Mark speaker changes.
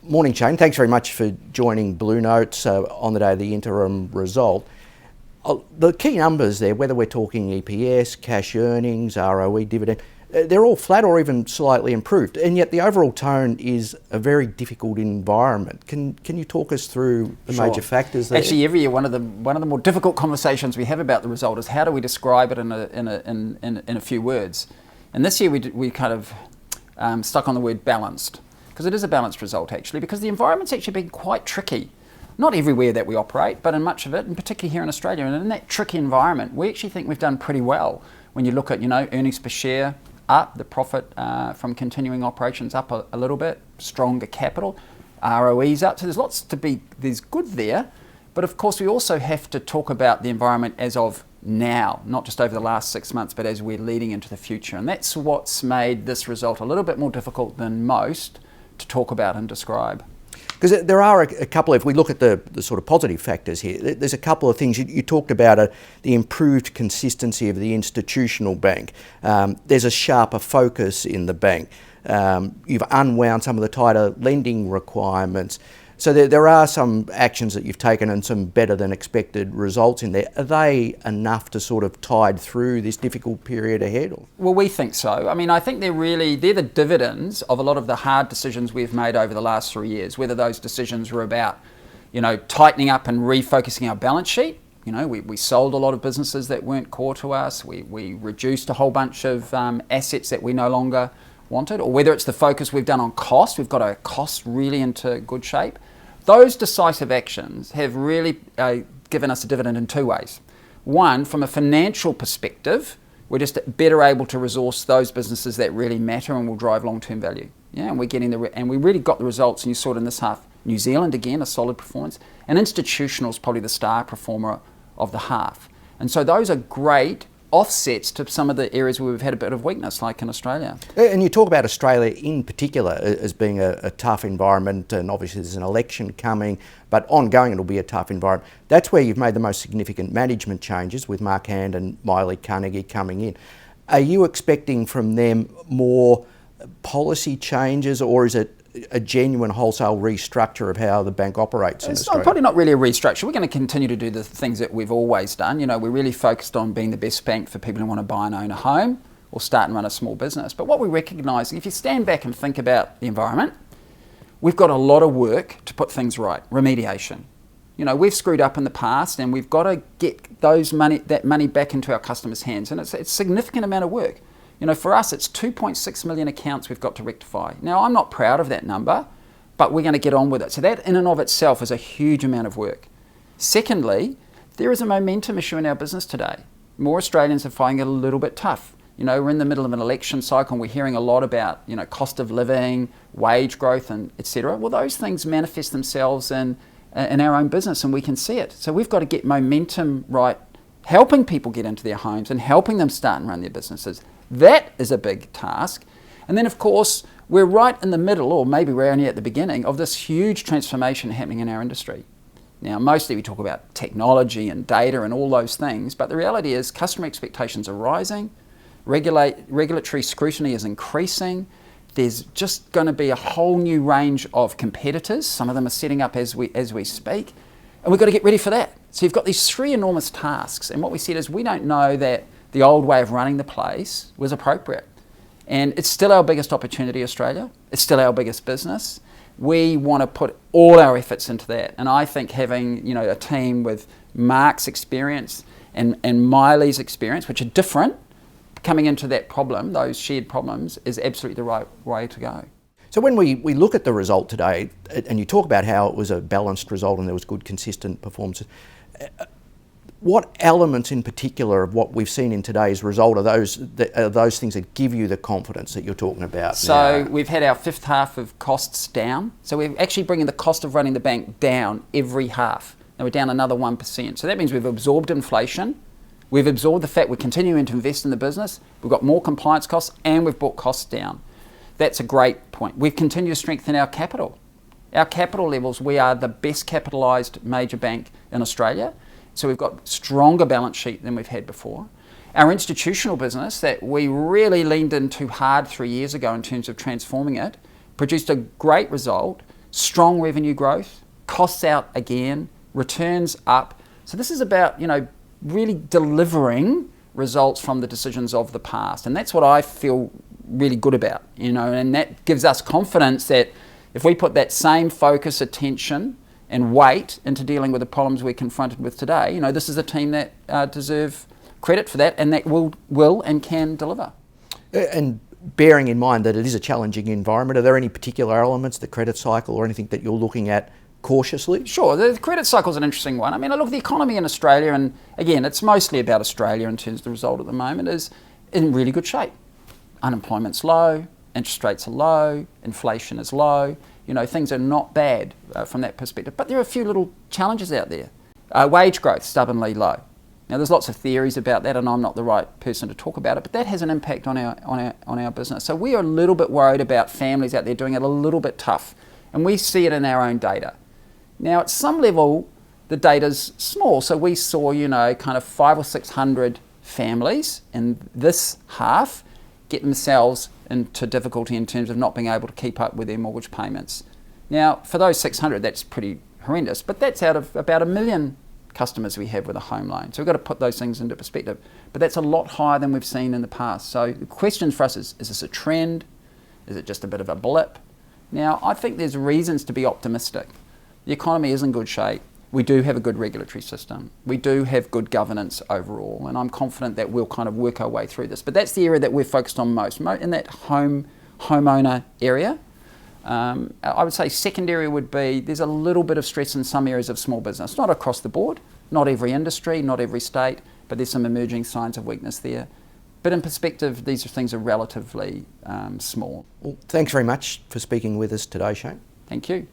Speaker 1: Morning, Shane. Thanks very much for joining Blue Notes on the day of the interim result. The key numbers there, whether we're talking EPS, cash earnings, ROE, dividend, they're all flat or even slightly improved, and yet the overall tone is a very difficult environment. Can you talk us through the major factors there?
Speaker 2: Actually, every year one of the more difficult conversations we have about the result is how do we describe it in a few words. And this year we kind of stuck on the word balanced, because it is a balanced result actually, because the environment's actually been quite tricky. Not everywhere that we operate, but in much of it, and particularly here in Australia. And in that tricky environment, we actually think we've done pretty well. When you look at, earnings per share up, the profit from continuing operations up a little bit, stronger capital, ROE's up. So there's good there. But of course, we also have to talk about the environment as of now, not just over the last 6 months, but as we're leading into the future. And that's what's made this result a little bit more difficult than most to talk about and describe.
Speaker 1: Because there are a couple, if we look at the sort of positive factors here, there's a couple of things. You talked about the improved consistency of the institutional bank. There's a sharper focus in the bank. You've unwound some of the tighter lending requirements. So there are some actions that you've taken and some better than expected results in there. Are they enough to sort of tide through this difficult period ahead?
Speaker 2: Well, we think so. I mean, I think they're the dividends of a lot of the hard decisions we've made over the last 3 years, whether those decisions were about, tightening up and refocusing our balance sheet. We sold a lot of businesses that weren't core to us. We reduced a whole bunch of assets that we no longer wanted, or whether it's the focus we've done on cost. We've got our costs really into good shape. Those decisive actions have really given us a dividend in two ways. One, from a financial perspective, we're just better able to resource those businesses that really matter and will drive long-term value. Yeah, and we're getting and we really got the results, and you saw it in this half. New Zealand, again, a solid performance, and institutional is probably the star performer of the half. And so those are great offsets to some of the areas where we've had a bit of weakness, like in Australia.
Speaker 1: And you talk about Australia in particular as being a tough environment, and obviously there's an election coming, but ongoing it'll be a tough environment. That's where you've made the most significant management changes with Mark Hand and Miley Carnegie coming in. Are you expecting from them more policy changes, or is it a genuine wholesale restructure of how the bank operates in Australia?
Speaker 2: Probably not really a restructure. We're going to continue to do the things that we've always done. We're really focused on being the best bank for people who want to buy and own a home or start and run a small business. But what we recognise, if you stand back and think about the environment, we've got a lot of work to put things right. Remediation. We've screwed up in the past, and we've got to get that money back into our customers' hands. And it's a significant amount of work. For us, it's 2.6 million accounts we've got to rectify. Now, I'm not proud of that number, but we're going to get on with it. So that in and of itself is a huge amount of work. Secondly, there is a momentum issue in our business today. More Australians are finding it a little bit tough. We're in the middle of an election cycle, and we're hearing a lot about, cost of living, wage growth, and etc. Well, those things manifest themselves in our own business, and we can see it. So we've got to get momentum right, helping people get into their homes and helping them start and run their businesses. That is a big task. And then, of course, we're right in the middle, or maybe we're only at the beginning, of this huge transformation happening in our industry. Now, mostly we talk about technology and data and all those things, but the reality is customer expectations are rising, regulatory scrutiny is increasing, there's just going to be a whole new range of competitors. Some of them are setting up as we speak, and we've got to get ready for that. So you've got these three enormous tasks, and what we said is we don't know that the old way of running the place was appropriate. And it's still our biggest opportunity, Australia. It's still our biggest business. We want to put all our efforts into that. And I think having a team with Mark's experience and Miley's experience, which are different, coming into that problem, those shared problems, is absolutely the right way to go.
Speaker 1: So when we look at the result today, and you talk about how it was a balanced result and there was good, consistent performances, what elements in particular of what we've seen in today's result are those things that give you the confidence that you're talking about?
Speaker 2: So we've had our fifth half of costs down. So we're actually bringing the cost of running the bank down every half. And we're down another 1%. So that means we've absorbed inflation. We've absorbed the fact we're continuing to invest in the business. We've got more compliance costs, and we've brought costs down. That's a great point. We've continued to strengthen our capital. Our capital levels, we are the best capitalised major bank in Australia. So we've got stronger balance sheet than we've had before. Our institutional business that we really leaned into hard 3 years ago in terms of transforming it, produced a great result strong revenue growth, costs out again, returns up. So this is about, really delivering results from the decisions of the past. And that's what I feel really good about, and that gives us confidence that if we put that same focus, attention and weight into dealing with the problems we're confronted with today, this is a team that deserve credit for that, and that will and can deliver.
Speaker 1: And bearing in mind that it is a challenging environment, are there any particular elements, the credit cycle or anything that you're looking at cautiously?
Speaker 2: Sure, the credit cycle is an interesting one. I mean, look, the economy in Australia, and again, it's mostly about Australia in terms of the result at the moment, is in really good shape. Unemployment's low, interest rates are low, inflation is low. Things are not bad from that perspective. But there are a few little challenges out there. Wage growth, stubbornly low. Now, there's lots of theories about that, and I'm not the right person to talk about it, but that has an impact on our business. So we are a little bit worried about families out there doing it a little bit tough, and we see it in our own data. Now, at some level, the data's small. So we saw, kind of 500 or 600 families in this half get themselves into difficulty in terms of not being able to keep up with their mortgage payments. Now, for those 600, that's pretty horrendous, but that's out of about 1 million customers we have with a home loan. So we've got to put those things into perspective. But that's a lot higher than we've seen in the past. So the question for us is this a trend? Is it just a bit of a blip? Now, I think there's reasons to be optimistic. The economy is in good shape. We do have a good regulatory system. We do have good governance overall, and I'm confident that we'll kind of work our way through this. But that's the area that we're focused on most, in that homeowner area. I would say secondary would be there's a little bit of stress in some areas of small business, not across the board, not every industry, not every state, but there's some emerging signs of weakness there. But in perspective, these things are relatively small.
Speaker 1: Well, thanks very much for speaking with us today, Shane.
Speaker 2: Thank you.